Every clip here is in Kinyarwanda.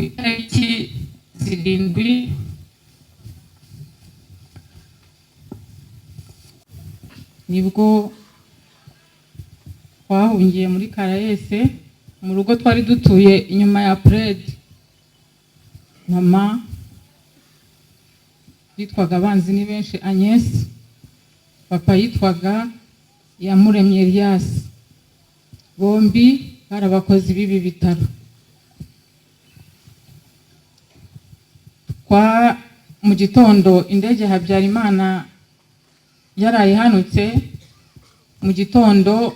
itariki 7 nibwo twahungiye muri Karayese mu rugo twari dutuye inyuma ya Pred. Mama yitwaga Banzi ni benshi Agnes, papa yitwaga Yamuremye Elias, bombi barabakozi bibi bitaro. Kwa mu gitondo indege Habyarimana yarayihanutse, mu gitondo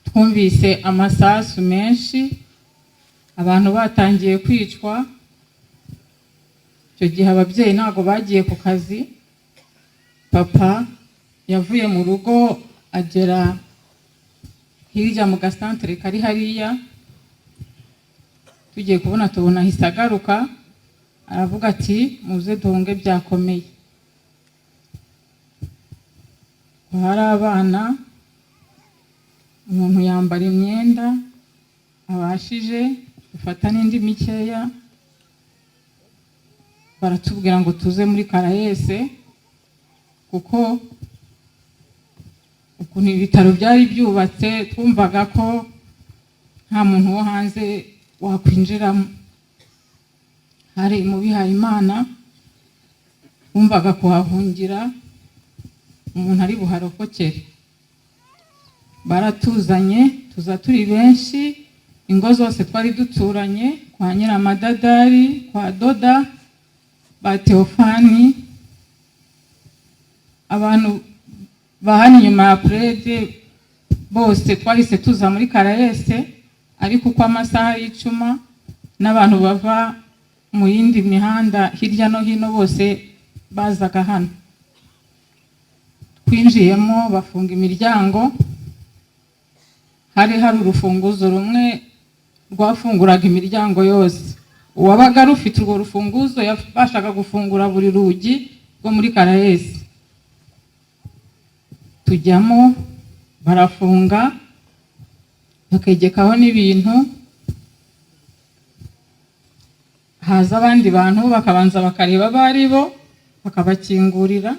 twumvise amasasu menshi, abantu batangiye kwicwa. Icyo gihe ababyeyi ntago bagiye ku kazi, papa yavuye mu rugo agera hirya mu gasantere kari hariya, tugiye kubona tubona ahise agaruka, aravuga ati muze duhunge byakomeye. Hari abana, umuntu yambara imyenda abashije gufata n'indi mikeya, baratubwira ngo tuze muri Karayese kuko ukuntu ibitaro byari byubatse twumvaga ko nta muntu wo hanze wakwinjiramo. Hari mu bihayimana twumvaga kuhahungira umuntu ari buharokokere. Baratuzanye tuza turi benshi, ingo zose twari duturanye, kwa Nyiramadadari, kwa Doda, ba Teofani, abantu bahani nyuma ya Pred bose twahise tuza muri Karayese. Ariko uko amasaha y'icuma n'abantu bava mu yindi mihanda hirya no hino bose bazaga hano. Twinjiyemo bafunga imiryango, hari urufunguzo rumwe rwafunguraga imiryango yose. Uwabaga rufite urwo rufunguzo yabashaga gufungura buri rugi rwo muri Karayese. Tujyamo barafunga, bakegekaho n'ibintu, haza abandi bantu bakabanza bakareba bari bo bakabakingurira.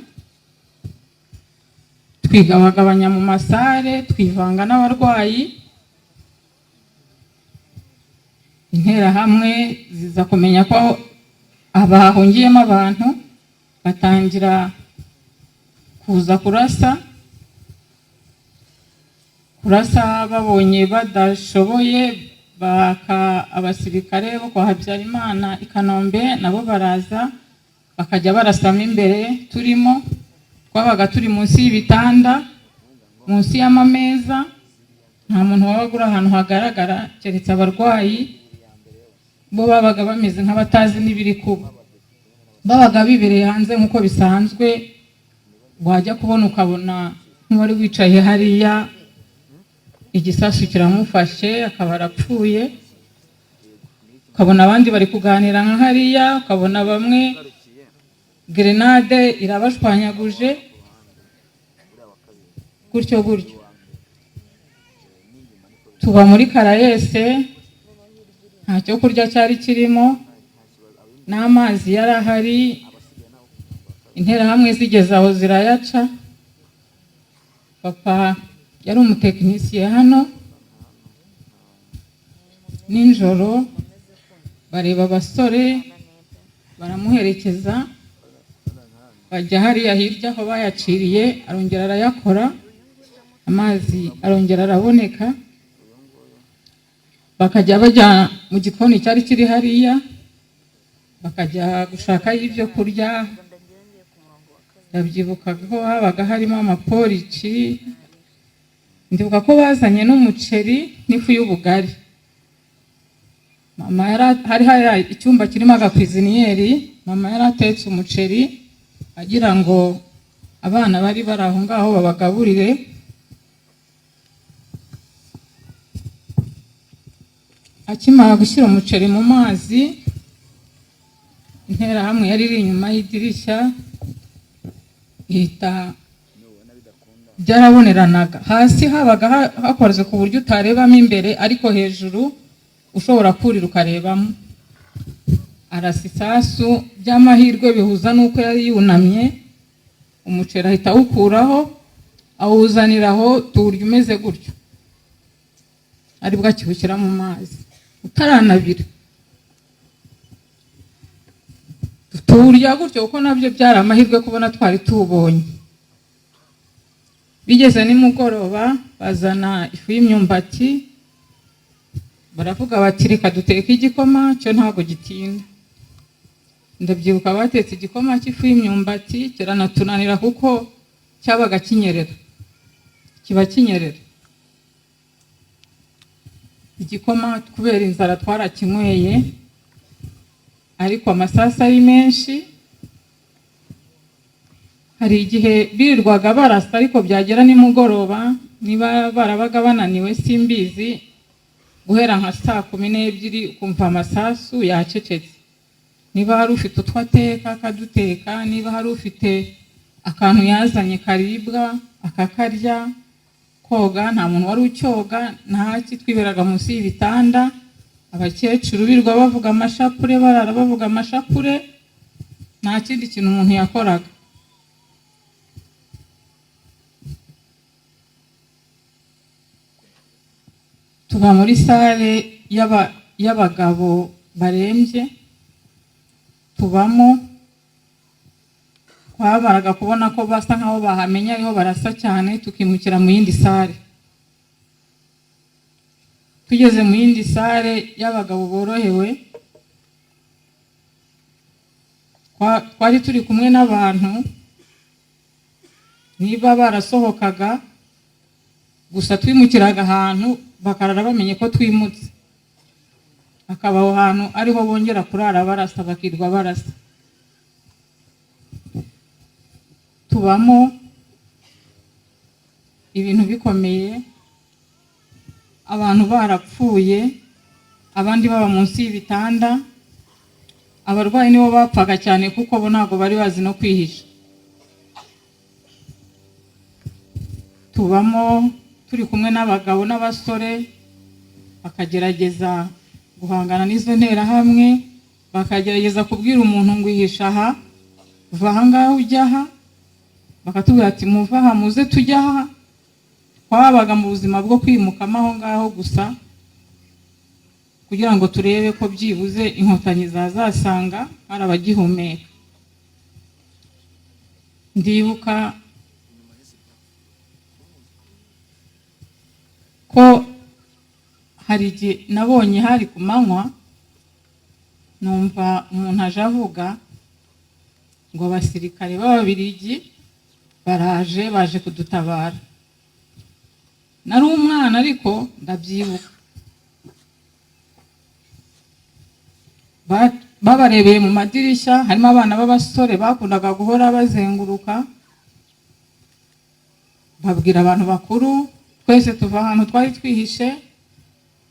Twigabagabanya mu masare, twivanga n'abarwayi. Interahamwe ziza kumenya ko abahungiyemo abantu, batangira kuza kurasa babonye badashoboye, baka abasirikare bo kwa Habyarimana i Kanombe nabo baraza bakajya barasamo imbere turimo. Twabaga turi munsi y'ibitanda, munsi y'amameza, nta muntu wabaga uri ahantu hagaragara keretse abarwayi, bo babaga bameze nk'abatazi n'ibiri kuba. Babaga bibereye hanze nk'uko bisanzwe, wajya kubona ukabona nk'uwari wicaye hariya igisasu kiramufashe akaba arapfuye, ukabona abandi bari kuganira nka hariya, ukabona bamwe grenade irabashwanyaguje, gutyo gutyo. Tuba muri Karayese, nta cyo kurya cyari kirimo, n'amazi yari ahari. Interahamwe zigeze aho zirayaca. Papa yari umutekinisiye hano, ninjoro bareba abasore baramuherekeza, bajya hariya hirya aho bayaciriye, arongera arayakora, amazi arongera araboneka. Bakajya bajya mu gikoni cyari kiri hariya, bakajya gushakayo ibyo kurya. Ndabyibuka ko habaga harimo amaporiki, ndibuka ko bazanye n'umuceri n'ifu y'ubugari. Mama hari icyumba kirimo agakwiziniyeri, mama yaratetse umuceri agira ngo abana bari aho ngaho babagaburire. Akimara gushyira umuceri mu mazi, interahamwe yari iri inyuma y'idirishya ihita byaraboneranaga. Hasi habaga hakoze ku buryo utarebamo imbere, ariko hejuru ushobora kurira ukarebamo. arasa isasu by'amahirwe bihuza n'uko yari yunamye, umuceri ahita awukuraho awuzaniraho tuwurya umeze gutyo, aribwo akiwushyira mu mazi utaranabira, tuwurya gutyo kuko nabyo byari amahirwe kubona twari tuwubonye. Bigeze nimugoroba bazana ifu y'imyumbati, baravuga bati reka duteke igikoma cyo ntago gitinda. Ndabyibuka batetse igikoma cy'ifu y'imyumbati kiranatunanira kuko cyabaga kinyerera, kiba kinyerera. Igikoma kubera inzara twarakinyweye, ariko amasasa ari menshi. Hari igihe birirwaga barasa ariko byagera nimugoroba, niba barabaga bananiwe simbizi, guhera nka 12:00 ukumva amasasu yacecetse. Niba hari ufite utwo ateka akaduteka, niba hari ufite akantu yazanye karibwa akakarya. Koga nta muntu wari ucyoga, ntaki, twiberaga munsi y'ibitanda. Abakecuru birirwa bavuga amashapure, barara bavuga amashapure, nta kindi kintu umuntu yakoraga. Tuba muri sale y'abagabo barembye, tubamo. Twabaraga kubona ko basa nkaho bahamenya ariho barasa cyane, tukimukira mu yindi sale. Tugeze mu yindi sale y'abagabo borohewe, twari turi kumwe n'abantu, niba barasohokaga gusa twimukiraga ahantu bakarara bamenye ko twimutse, akaba aho hantu ariho bongera kurara barasa, bakirwa barasa. Tubamo ibintu bikomeye, abantu barapfuye, abandi baba munsi y'ibitanda. Abarwayi nibo bapfaga cyane kuko bo ntago bari bazi no kwihisha. Tubamo turi kumwe n'abagabo n'abasore, bakagerageza guhangana n'izo nterahamwe, bakagerageza kubwira umuntu ngo ihisha aha, uva aha ngaha ujya aha, bakatubwira ati muva aha muze tujya aha. Twabaga mu buzima bwo kwimukamo aho ngaho gusa, kugira ngo turebe ko byibuze inkotanyi zazasanga hari abagihumeka. Ndibuka ko hari igihe nabonye hari ku manywa, numva umuntu aje avuga ngo abasirikare b'Ababiligi baraje, baje kudutabara. Nari umwana ariko ndabyibuka. Babarebeye mu madirishya, harimo abana b'abasore bakundaga guhora bazenguruka, babwira abantu bakuru. Twese tuva ahantu twari twihishe,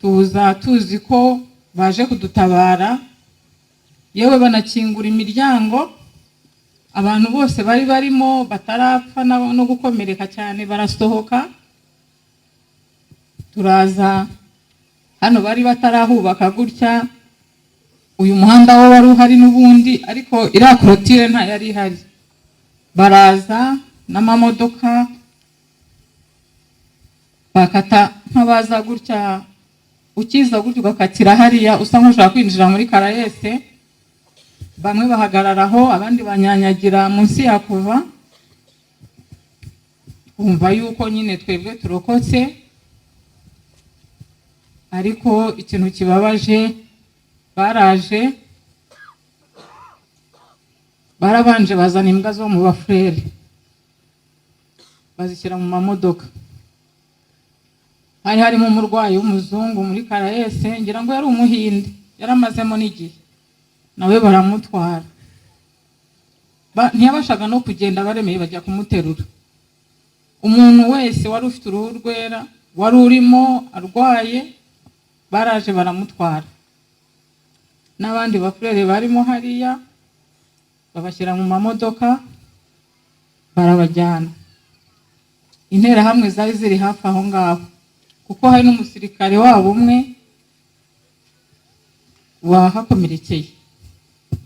tuza tuzi ko baje kudutabara, yewe banakingura imiryango. Abantu bose bari barimo batarapfa no gukomereka cyane barasohoka. Turaza hano, bari batarahubaka gutya, uyu muhanda wo wari uhari n'ubundi, ariko iriya korotire nta yari ihari. Baraza n'amamodoka, bakata nk'abaza gutya, ukiza gutya ugakatira hariya usa nk'ushaka kwinjira muri Karayese. Bamwe bahagararaho, abandi banyanyagira munsi ya kuva, kumva yuko nyine twebwe turokotse. Ariko ikintu kibabaje, baraje barabanje bazana imbwa zo mu bafurere, bazishyira mu mamodoka. Hari harimo umurwayi w'umuzungu muri Karayese, ngira ngo yari umuhinde, yaramazemo n'igihe, nawe baramutwara. Ntiyabashaga no kugenda, baremeye bajya kumuterura. Umuntu wese wari ufite uruhu rwera, wari urimo arwaye, baraje baramutwara. N'abandi bafurere barimo hariya babashyira mu mamodoka, barabajyana. Interahamwe zari ziri hafi aho ngaho, kuko hari n'umusirikare wabo umwe wahakomerekeye.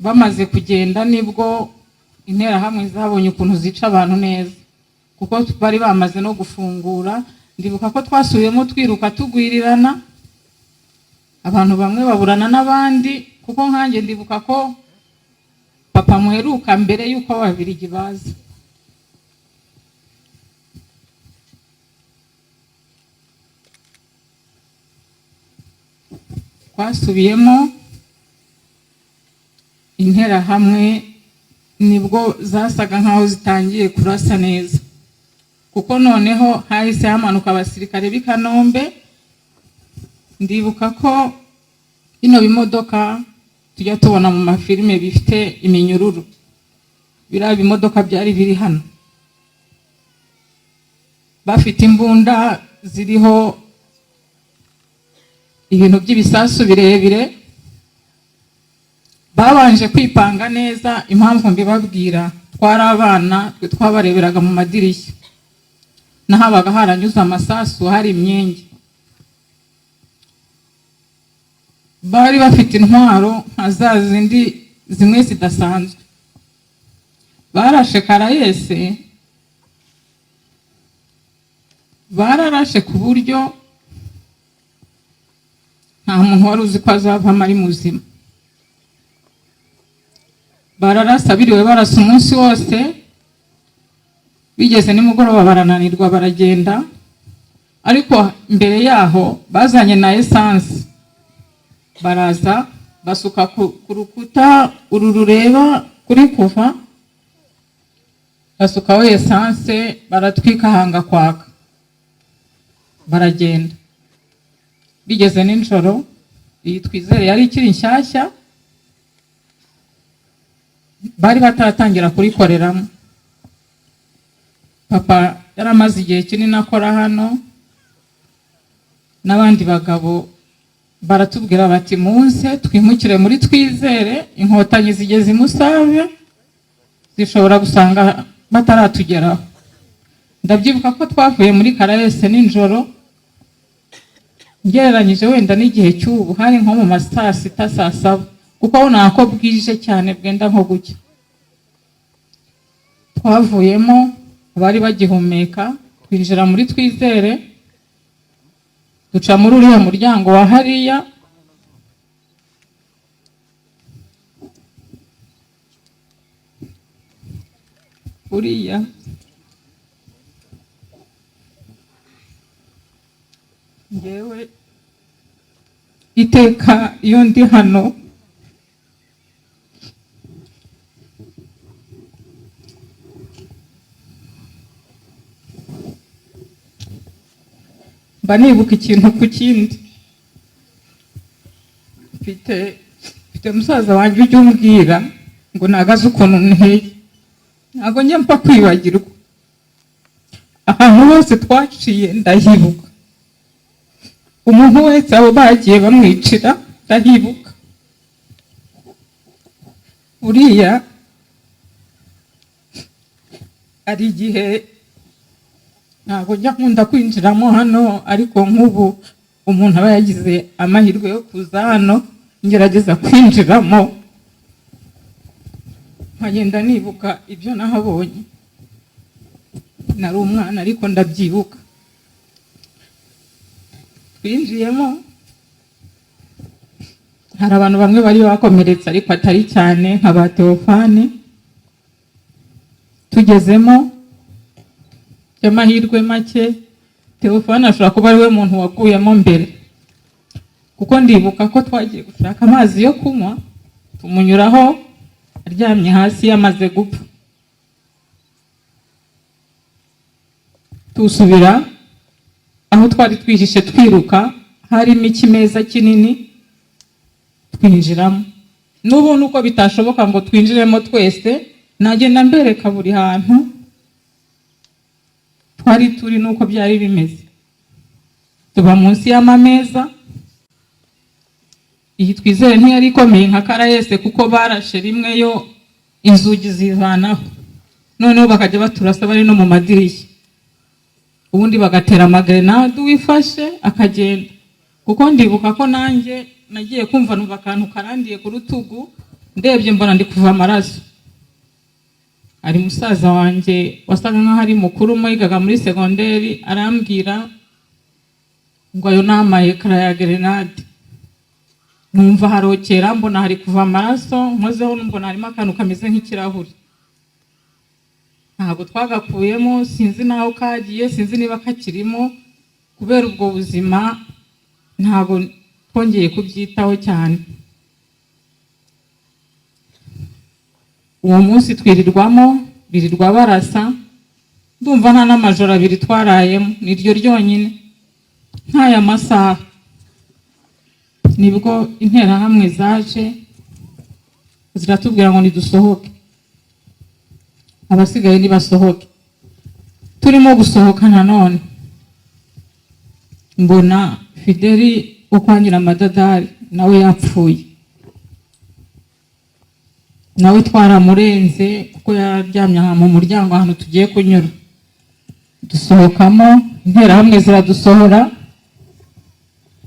bamaze kugenda nibwo interahamwe zabonye ukuntu zica abantu neza, kuko bari bamaze no gufungura. Ndibuka ko twasubiyemo twiruka tugwirirana, abantu bamwe baburana n'abandi, kuko nkanjye ndibuka ko papa muheruka mbere yuko ababiligi baza. Twasubiyemo, interahamwe nibwo zasaga nkaho zitangiye kurasa neza, kuko noneho hahise hamanuka abasirikare b'i Kanombe. Ndibuka ko bino bimodoka tujya tubona mu mafilime bifite iminyururu, biriya bimodoka byari biri hano, bafite imbunda ziriho ibintu by'ibisasu birebire. Babanje kwipanga neza, impamvu mbibabwira, twari abana, twe twabareberaga mu madirishya, nahabaga haranyuze amasasu, hari imyenge. Bari bafite intwaro nka za zindi zimwe zidasanzwe. Barashe Karayese, bararashe ku buryo nta muntu wari uzi ko azavamo ari muzima. Bararasa, biriwe barasa umunsi wose, bigeze nimugoroba barananirwa baragenda. Ariko mbere yaho bazanye na essence, baraza basuka ku rukuta uru rureba kuri kuva, basukaho essence, baratwika hanga kwaka, baragenda. Bigeze ninjoro, iyi Twizere yari ikiri nshyashya, bari batatangira kurikoreramo. Papa yaramaze igihe kinini akora hano, n'abandi bagabo baratubwira bati muze twimukire muri Twizere, inkotanyi zigeze i Musave, zishobora gusanga bataratugeraho. Ndabyibuka ko twavuye muri Karayese ninjoro, ngereranyije wenda n'igihe cy'ubu hari nko mu ma saa sita saa saba, kuko nako bwije cyane bwenda nko gucya. Twavuyemo bari bagihumeka, twinjira muri Twizere, duca muri uriya muryango wa hariya, uriya ngewe iteka iyo ndi hano mba nibuka ikintu ku kindi. Mfite musaza wanjye ujya umbwira ngo nagaze ukuntu nteye, ntabwo njya mpfa kwibagirwa. Ahantu hose twaciye ndahibuka, umuntu wese abo bagiye bamwicira ndahibuka. Uriya ari igihe ntabwo njya nkunda kwinjiramo hano, ariko nk'ubu umuntu aba yagize amahirwe yo kuza hano, ngerageza kwinjiramo nkagenda nibuka ibyo nahabonye. Nari umwana ariko ndabyibuka. Twinjiyemo, hari abantu bamwe bari bakomeretse ariko atari cyane, nka ba Theophane. Tugezemo y'amahirwe make, Theophane ashobora kuba ari we muntu waguyemo mbere, kuko ndibuka ko twagiye gushaka amazi yo kunywa, tumunyuraho aryamye hasi yamaze gupfa. Tusubira aho twari twihishe twiruka, harimo ikimeza kinini, twinjiramo. N'ubu nuko bitashoboka ngo twinjiremo twese, nagenda mbereka buri hantu twari turi nuko byari bimeze. Tuba munsi y'amameza. Iyi Twizere ntiyari ikomeye nka Karayese, kuko barashe rimwe yo inzugi zivanaho, noneho bakajya baturasa bari no mu madirishya, ubundi bagatera amagrenade wifashe akagenda. Kuko ndibuka ko nanjye nagiye kumva numva akantu karandiye ku rutugu, ndebye mbona ndi kuva amaraso. Ari musaza wanjye wasaga nkaho ari mukuru yigaga muri segonderi, arambwira ngo ayo namaye kara ya grenade. Numva harokera, mbona hari kuva amaraso, nkozeho mbona harimo akantu kameze nk'ikirahuri. Ntabwo twagakuyemo, sinzi naho kagiye, sinzi niba kakirimo, kubera ubwo buzima ntabwo twongeye kubyitaho cyane. Uwo munsi twirirwamo, birirwa barasa, ndumva nta n'amajoro abiri twarayemo, niryo ryonyine. Nk'aya masaha nibwo interahamwe zaje ziratubwira ngo nidusohoke, abasigaye nibasohoke. Turimo gusohoka nanone mbona Fideli ukwangira amadadari nawe yapfuye. Nawe twaramurenze kuko yaryamye mu muryango ahantu tugiye kunyura. Dusohokamo, interahamwe ziradusohora,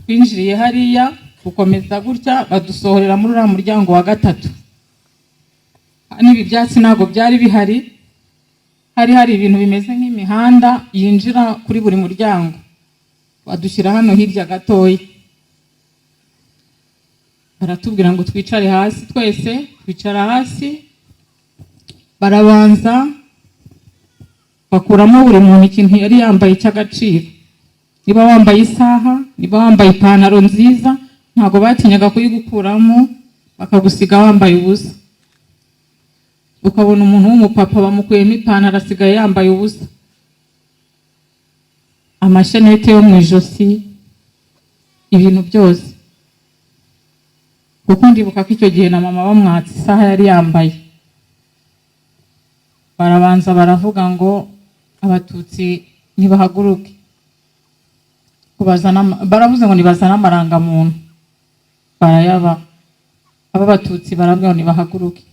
twinjiriye hariya gukomeza gutya badusohorera muri uriya muryango wa gatatu. N'ibi byatsi ntabwo byari bihari, hari ibintu bimeze nk'imihanda yinjira kuri buri muryango. Badushyira hano hirya gatoya, baratubwira ngo twicare hasi. Twese twicara hasi, barabanza bakuramo buri muntu ikintu yari yambaye cy'agaciro. Niba wambaye isaha, niba wambaye ipantaro nziza, ntabwo batinyaga kuyigukuramo bakagusiga wambaye ubusa. Ukabona umuntu w'umupapa bamukuyemo ipantaro asigaye yambaye ubusa, amashenete yo mu ijosi, ibintu byose. Kuko ndibuka ko icyo gihe na mama bamwatse isaha yari yambaye. Barabanza baravuga ngo abatutsi nibahaguruke, baravuze ngo nibazana amarangamuntu, barayaba. Aba batutsi barabwira ngo nibahaguruke,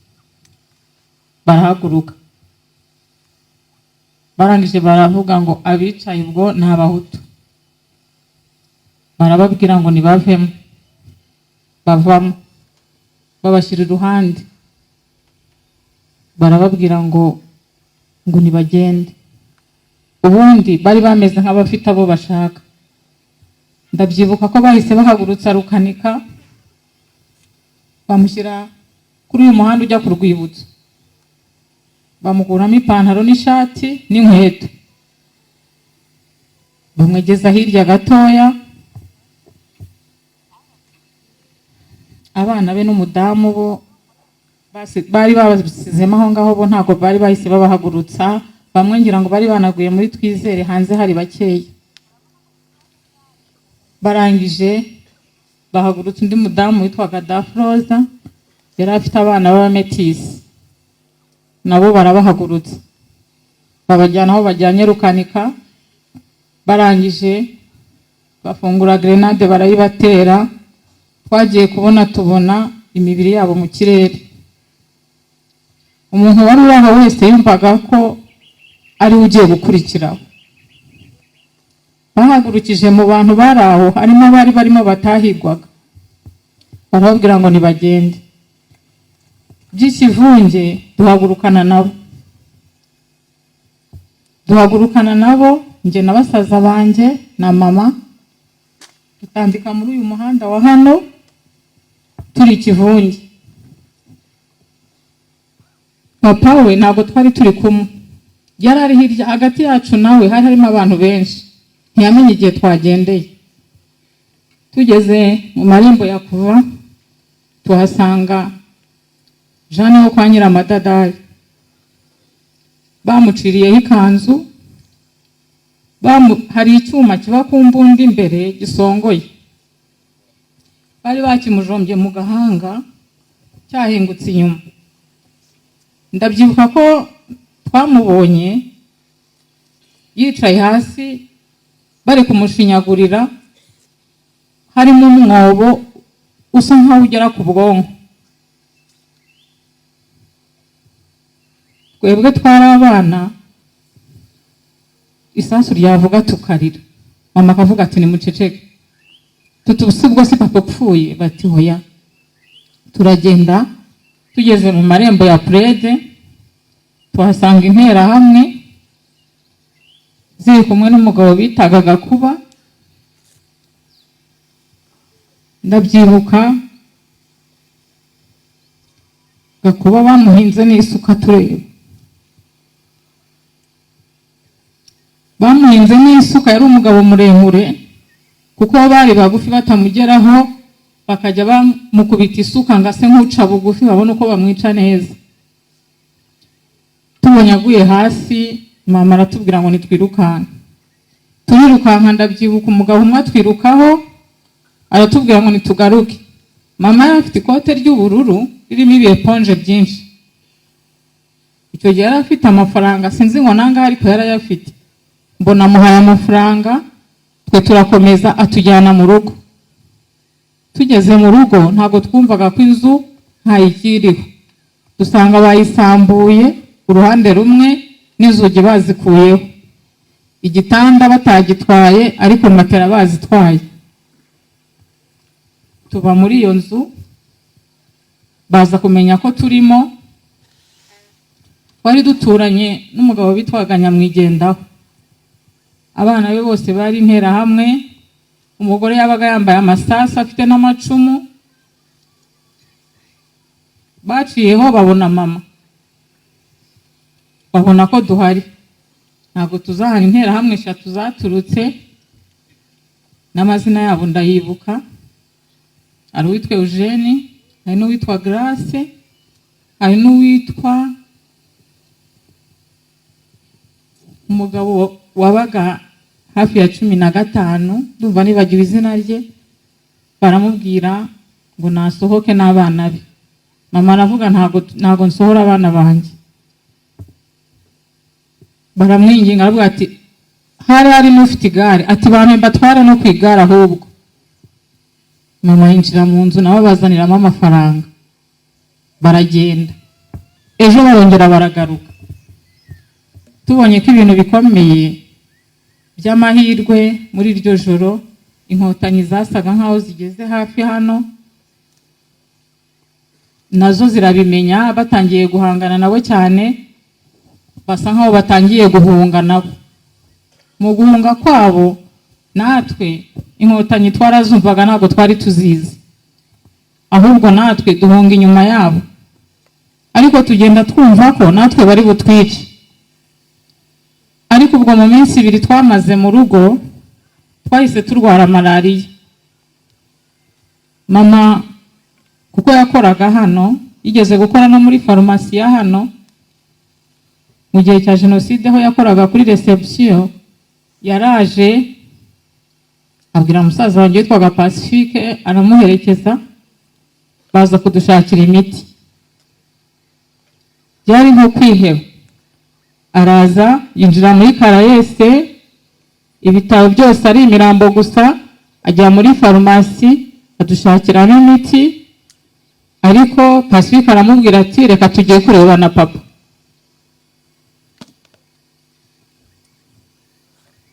barahaguruka. Barangije baravuga ngo abicaye ubwo ni abahutu. Barababwira ngo nibavemo, bavamo, babashyira iruhande. Barababwira ngo nibagende. Ubundi bari bameze nk'abafite abo bashaka. Ndabyibuka ko bahise bahagurutsa Rukanika, bamushyira kuri uyu muhanda ujya ku rwibutso. Bamukuramo ipantaro n'ishati n'inkweto, bamwegeza hirya gatoya. Abana be n'umudamu bo bari babasizemo aho ngaho, bo ntabwo bari bahise babahagurutsa. Bamwe ngira ngo bari banaguye muri Twizere, hanze hari bakeya. Barangije bahagurutsa undi mudamu witwaga Dafroza, yari afite abana b'abametisi, nabo barabahagurutsa babajyana aho bajyanye Rukanika. Barangije bafungura grenade barayibatera. Twagiye tubona imibiri yabo mu kirere. Umuntu wari uri aho wese yumvaga ko ari ugiye gukurikiraho. Bahagurukije mu bantu bari aho, harimo abari barimo batahigwaga, barababwira ngo nibagende. By'ikivunge duhagurukana nabo, njye na basaza banjye na mama, dutambika muri uyu muhanda wa hano turi ikivunge. Papa we ntabwo twari turi kumwe, yari ari hirya. Hagati yacu nawe hari harimo abantu benshi, ntiyamenye igihe twagendeye. Tugeze mu marembo ya Kuva, tuhasanga Jeanne wo kwa Nyiramadadari. Bamuciriyeho ikanzu, hari icyuma kiba ku mbundi imbere gisongoye, bari bakimujombye mu gahanga cyahingutse inyuma. Ndabyibuka ko twamubonye yicaye hasi bari kumushinyagurira, harimo umwobo usa nkaho ugera ku bwonko. Twebwe twari abana, isasu ryavuga tukarira. Mama akavuga ati nimuceceke, tutubuse ubwo si papa upfuye. Bati hoya. Turagenda tugeze mu marembo ya Prede tuhasanga interahamwe ziri kumwe n'umugabo bitaga Gakuba. Ndabyibuka Gakuba bamuhinze n'isuka tureba, bamuhinze n'isuka. Yari umugabo muremure kuko bari bagufi batamugeraho, bakajya bamukubita isuka ngo ase nk'uca bugufi babone uko bamwica neza. Tubonye aguye hasi, mama aratubwira ngo nitwirukanka. Turirukanka, ndabyibuka umugabo umwe atwirukaho aratubwira ngo nitugaruke. Mama yari afite ikote ry'ubururu ririmo ibiponje byinshi. Icyo gihe yari afite amafaranga, sinzi ngo nangahe ariko yari ayafite. Mbona amuhaye amafaranga, twe turakomeza atujyana mu rugo. Tugeze mu rugo ntabwo twumvaga ko inzu ntayikiriho, dusanga bayisambuye uruhande rumwe n'inzugi bazikuyeho, igitanda batagitwaye ariko matera bazitwaye. Tuba muri iyo nzu, baza kumenya ko turimo. Twari duturanye n'umugabo bitwaga Nyamwigendaho. Abana be bose bari interahamwe. Umugore yabaga yambaye amasasa afite n'amacumu. Baciyeho babona mama, babona ko duhari. Ntabwo tuzahana interahamwe 3 zaturutse, n'amazina yabo ndayibuka. Hari uwitwa Eugene, hari n'uwitwa Grace, hari n'uwitwa umugabo wabaga hafi ya 15, ndumva nibagiwe izina rye. Baramubwira ngo nasohoke n'abana be. Mama aravuga ntago nsohora abana banjye. Baramwinginga aravuga ati hari n'ufite igare, ati bamwe batwara no kwigara ahubwo. Mama yinjira mu nzu nabo bazaniramo amafaranga, baragenda. Ejo barongera baragaruka. Tubonye ko ibintu bikomeye by'amahirwe muri iryo joro, inkotanyi zasaga nkaho zigeze hafi hano, nazo zirabimenya, batangiye guhangana nabo cyane, basa nkaho batangiye guhunga nabo. Mu guhunga kwabo natwe inkotanyi twarazumvaga, ntabwo twari tuzizi, ahubwo natwe duhunga inyuma yabo, ariko tugenda twumva ko natwe bari butwice. Ariko ubwo mu minsi 2 twamaze mu rugo twahise turwara malaria. Mama kuko yakoraga hano, yigeze gukora no muri farumasi ya hano mu gihe cya Jenoside, aho yakoraga kuri reception. Yaraje abwira musaza wanjye witwaga Pacifique, aramuherekeza, baza kudushakira imiti. Byari nko kwiheba. Araza yinjira muri Karayese, ibitabo byose ari imirambo gusa, ajya muri farumasi adushakira n'imiti. Ariko Pacifique aramubwira ati reka tugiye kureba na papa.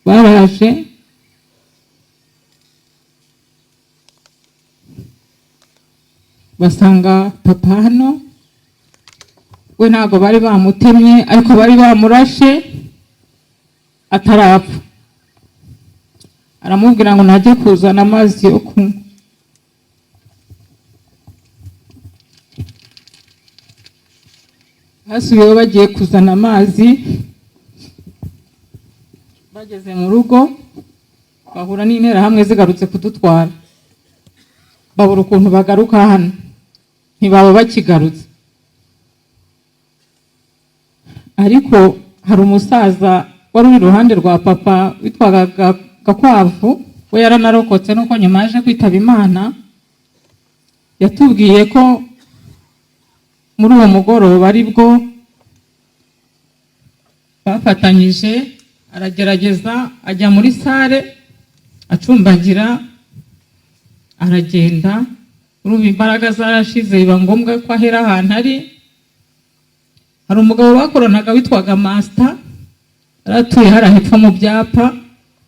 Baraje basanga papa hano, we ntabwo bari bamutemye ariko bari bamurashe atarapfa. Aramubwira ngo najye kuzana amazi yo kunywa. Hasubiyeho bagiye kuzana amazi. Bageze mu rugo bahura n'interahamwe zigarutse kudutwara. Babura ukuntu bagaruka hano, ntibaba bakigarutse. Ariko hari umusaza wari uri iruhande rwa papa witwaga Gakwavu, we yaranarokotse nuko nyuma yaje kwitaba Imana. Yatubwiye ko muri uwo mugoroba aribwo bafatanyije, aragerageza ajya muri sare acumbagira, aragenda. Urumva imbaraga zarashize, biba ngombwa ko ahera ahantu ari. Hari umugabo bakoranaga witwaga Master, aratuye hari hepfo mu byapa,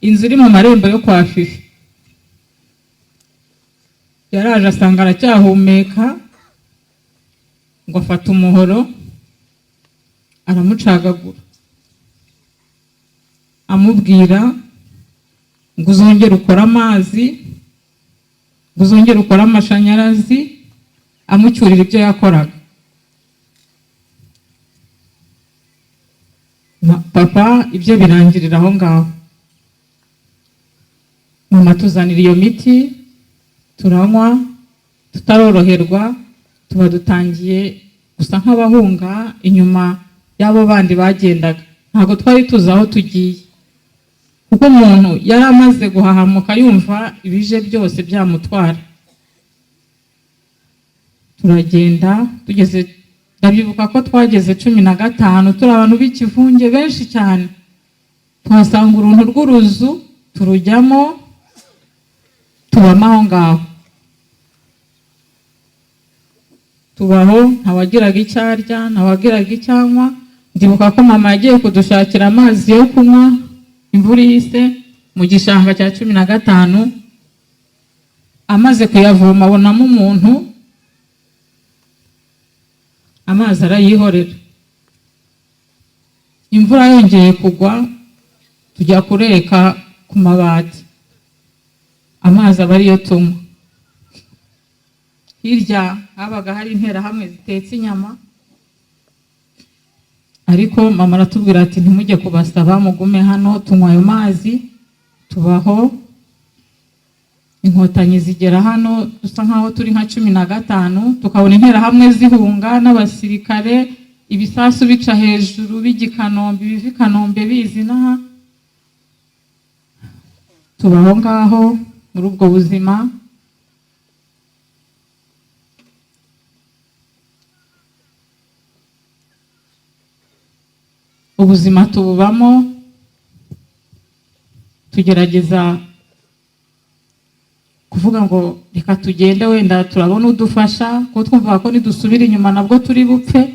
inzu iri mu marembo yo kwa Fifi. Yaraje asanga aracyahumeka, ngo ngo afata umuhoro aramucagagura amubwira ngo uzongere ukora amazi, ngo uzongere ukora amashanyarazi, amucyurira ibyo yakoraga. Papa ibyo birangirira aho ngaho. Mama tuzanira iyo miti turanywa, tutaroroherwa, tuba dutangiye gusa nk'abahunga inyuma y'abo bandi bagendaga. Ntabwo twari tuzi aho tugiye, kuko umuntu yari amaze guhahamuka yumva ibije byose byamutwara. Turagenda tugeze, ndabyibuka ko twageze 15 turi abantu b'ikivunge benshi cyane. Tuhasanga uruntu rw'uruzu turujyamo tubamo aho ngaho. Tubaho ntawagiraga icyo arya, ntawagiraga icyo anywa. Ndibuka ko mama yagiye kudushakira amazi yo kunywa, imvura ihise, mu gishanga cya 15. Amaze kuyavoma abonamo umuntu, amazi arayihorera. Imvura yongeye kugwa, tujya kureka ku mabati, amazi aba ariyo tunywa. Hirya habaga hari interahamwe zitetse inyama, ariko mama aratubwira ati ntimujye kubasaba, mugume hano tunywa ayo mazi. Tubaho, inkotanyi zigera hano dusa nkaho turi nka 15, tukabona interahamwe zihunga n'abasirikare, ibisasu bica hejuru bijya i Kanombe, biva i Kanombe bizi n'aha. Tubaho ngaho muri ubwo buzima. Ubuzima tububamo, tugerageza kuvuga ngo reka tugende wenda turabona udufasha, ko twumva ko nidusubira inyuma nabwo turi bupfe.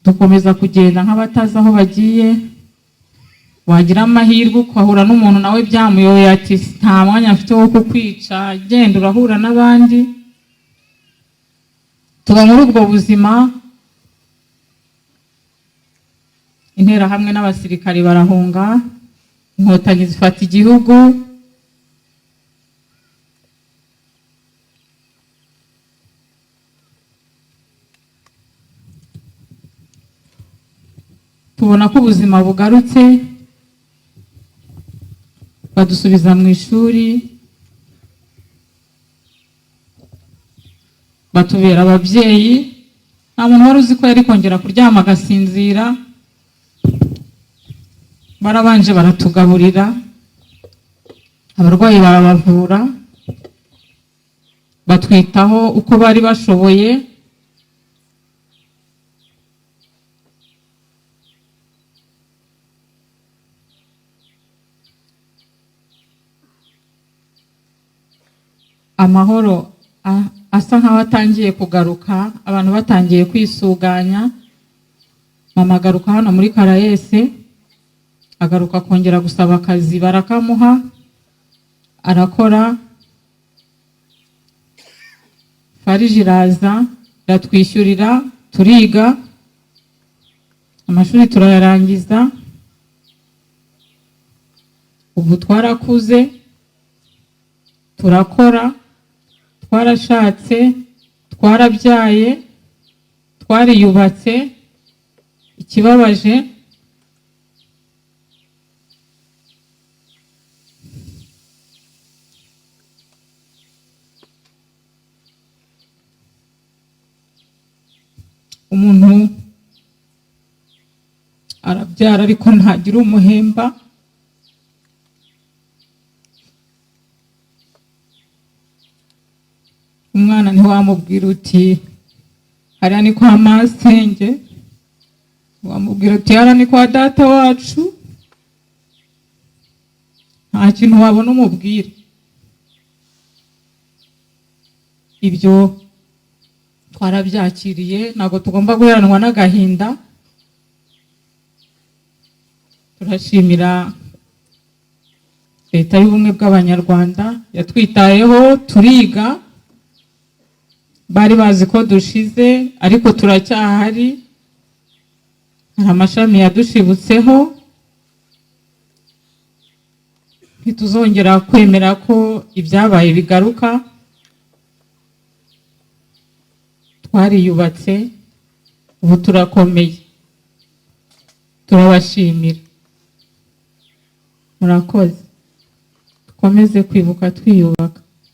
Dukomeza kugenda nk'abatazi aho bagiye. Wagira amahirwe ukahura n'umuntu nawe byamuyoboye ati nta mwanya mfite wo kukwica, genda urahura n'abandi. Tuba muri ubwo buzima. Interahamwe n'abasirikari barahunga, inkotanyi zifata igihugu. Tubona ko ubuzima bugarutse, badusubiza mu ishuri, batubera ababyeyi. Nta muntu wari uzi ko yari kongera kuryama agasinzira. Barabanje baratugaburira, abarwayi barabavura, batwitaho uko bari bashoboye. Amahoro asa nkaho atangiye kugaruka, abantu batangiye kwisuganya. Mama agaruka hano muri Karayesi, agaruka kongera gusaba akazi, barakamuha, arakora. Fariji iraza iratwishyurira, turiga, amashuri turayarangiza. Ubu twarakuze, turakora, twarashatse, twarabyaye, twariyubatse. Ikibabaje umuntu arabyara ariko ntagira umuhemba. Umwana ntiwamubwira uti hariya ni kwa masenge, wamubwira uti hariya ni kwa data wacu. Nta kintu wabona umubwira. Ibyo twarabyakiriye, ntabwo tugomba guheranwa n'agahinda. Turashimira Leta y'Ubumwe bw'Abanyarwanda, yatwitayeho, turiga, bari bazi ko dushize ariko turacyahari. Hari amashami yadushibutseho, ntituzongera kwemera ko ibyabaye bigaruka. Twariyubatse, ubu turakomeye. Turabashimira, murakoze. Dukomeze kwibuka twiyubaka.